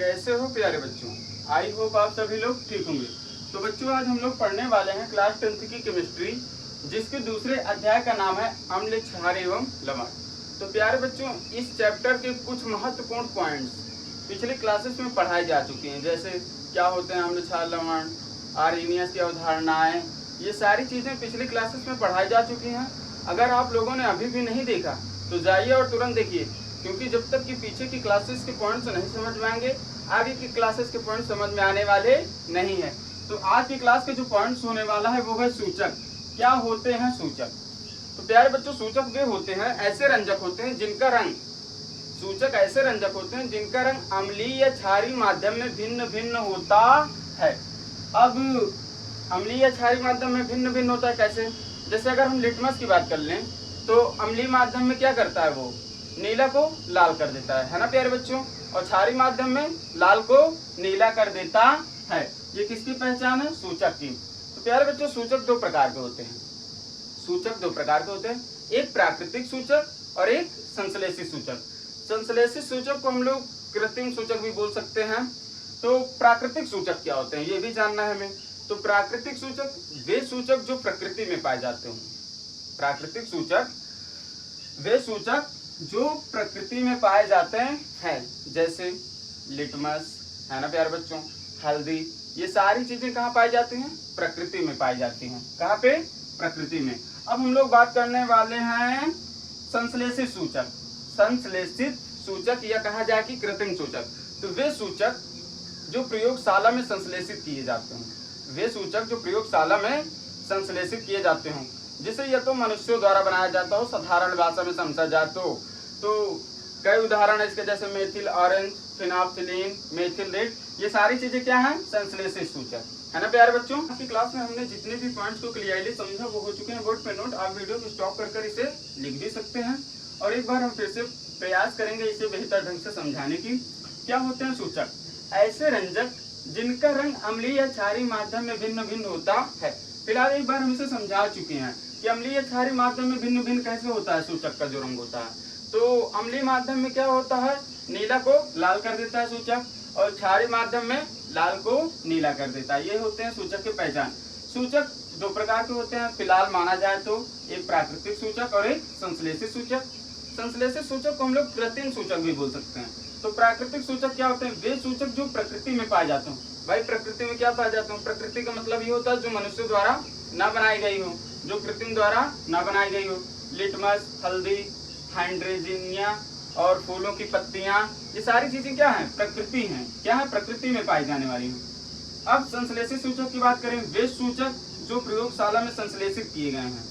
कैसे हो प्यारे बच्चों। आई होप आप सभी लोग ठीक होंगे। तो बच्चों आज हम लोग पढ़ने वाले हैं क्लास 10th की केमिस्ट्री, जिसके दूसरे अध्याय का नाम है अम्ल, क्षार एवं लवण। तो प्यारे बच्चों इस चैप्टर के कुछ महत्वपूर्ण पॉइंट्स पिछले क्लासेस में पढ़ाए जा चुके हैं, जैसे क्या होते हैं अम्ल, क्षार, लवण, आर्हेनियस की अवधारणाएं, ये सारी चीजें पिछले क्लासेस में पढ़ाई जा चुकी हैं। अगर आप लोगों ने अभी भी नहीं देखा तो जाइए और तुरंत देखिए, क्योंकि जब तक कि पीछे की क्लासेस के पॉइंट्स नहीं समझ में आएंगे आगे की क्लासेस के पॉइंट्स समझ में आने वाले नहीं है। तो आज की क्लास के जो पॉइंट्स होने वाला है वो है सूचक। क्या होते हैं सूचक? तो प्यारे बच्चों सूचक वे होते हैं, ऐसे रंजक होते हैं जिनका रंग, सूचक ऐसे रंजक होते हैं जिनका रंग अम्लीय या क्षारीय माध्यम में भिन्न भिन्न होता है। अब अम्लीय या क्षारीय माध्यम में भिन्न भिन्न होता है कैसे? जैसे अगर हम लिटमस की बात कर लें तो अम्लीय माध्यम में क्या करता है, वो नीला को लाल कर देता है ना प्यारे बच्चों, और क्षारीय माध्यम में लाल को नीला कर देता है। ये किसकी पहचान है? सूचक की। तो प्यारे बच्चों सूचक दो प्रकार के होते हैं। सूचक दो प्रकार के होते हैं, एक प्राकृतिक सूचक और एक संश्लेषित सूचक। संश्लेषित सूचक को हम लोग कृत्रिम सूचक भी बोल सकते हैं। तो प्राकृतिक सूचक क्या होते हैं ये भी जानना है हमें। तो प्राकृतिक सूचक वे सूचक जो प्रकृति में पाए जाते हैं। प्राकृतिक सूचक वे सूचक जो प्रकृति में पाए जाते हैं, जैसे लिटमस है ना प्यारे बच्चों, हल्दी, ये सारी चीजें कहाँ पाई जाती हैं? प्रकृति में पाई जाती हैं। कहाँ पे? प्रकृति में। अब हम लोग बात करने वाले हैं संश्लेषित सूचक। संश्लेषित सूचक या कहा जाए कि कृत्रिम सूचक, तो वे सूचक जो प्रयोगशाला में संश्लेषित किए जाते हैं। वे सूचक जो प्रयोगशाला में संश्लेषित किए जाते हैं, जिसे या तो मनुष्यों द्वारा बनाया जाता हो, साधारण भाषा में समझा जाए तो कई उदाहरण है इसके, जैसे मेथिल ऑरेंज, फिनाफ्थिलीन, मेथिल रेड, ये सारी चीजें क्या हैं? संश्लेषित सूचक है ना प्यारे बच्चों। आज की क्लास में हमने जितने भी पॉइंट्स को क्लियरली समझा वो हो चुके हैं बोर्ड पे नोट। आप वीडियो को स्टॉप कर इसे लिख भी सकते हैं और एक बार हम फिर से प्रयास करेंगे इसे बेहतर ढंग से समझाने की। क्या होते हैं सूचक? ऐसे रंजक जिनका रंग अम्लीय या क्षारीय माध्यम में भिन्न भिन्न होता है। फिलहाल एक बार हम इसे समझा चुके हैं कि अम्लीय या क्षारीय माध्यम में भिन्न भिन्न कैसे होता है सूचक का जो रंग होता है। तो अम्लीय माध्यम में क्या होता है? नीला को लाल कर देता है सूचक, और क्षारीय माध्यम में लाल को नीला कर देता है। ये होते हैं सूचक की पहचान। सूचक दो प्रकार के होते हैं फिलहाल माना जाए तो, एक प्राकृतिक सूचक और एक संश्लेषित सूचक। संश्लेषित सूचक को हम लोग कृत्रिम सूचक भी बोल सकते हैं। तो प्राकृतिक सूचक क्या होते हैं? वे सूचक जो प्रकृति में पाए जाते हैं। भाई प्रकृति में क्या पाए जाते हैं? प्रकृति का मतलब ये होता है जो मनुष्य द्वारा न बनाई गई हो, जो कृत्रिम द्वारा न बनाई गई हो। लिटमस, हल्दी, हाइड्रोजीनिया और फूलों की पत्तियां, ये सारी चीजें क्या हैं? प्रकृति हैं। क्या है? प्रकृति में पाई जाने वाली हैं। अब संश्लेषित सूचक की बात करें, वे सूचक जो प्रयोगशाला में संश्लेषित किए गए हैं।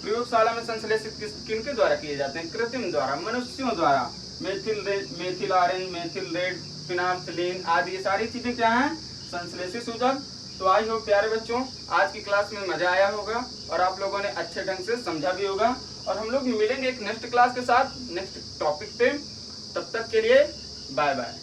प्रयोगशाला में संश्लेषित किनके द्वारा किए जाते हैं? कृत्रिम द्वारा, मनुष्यों द्वारा। मेथिल ऑरेंज, मेथिल रेड, फिनाफ्थिलीन आदि ये सारी चीजें क्या हैं? संश्लेषित सूचक। तो आई होप प्यारे बच्चों आज की क्लास में मजा आया होगा और आप लोगों ने अच्छे ढंग से समझा भी होगा। और हम लोग मिलेंगे एक नेक्स्ट क्लास के साथ, नेक्स्ट टॉपिक पे। तब तक के लिए बाय बाय।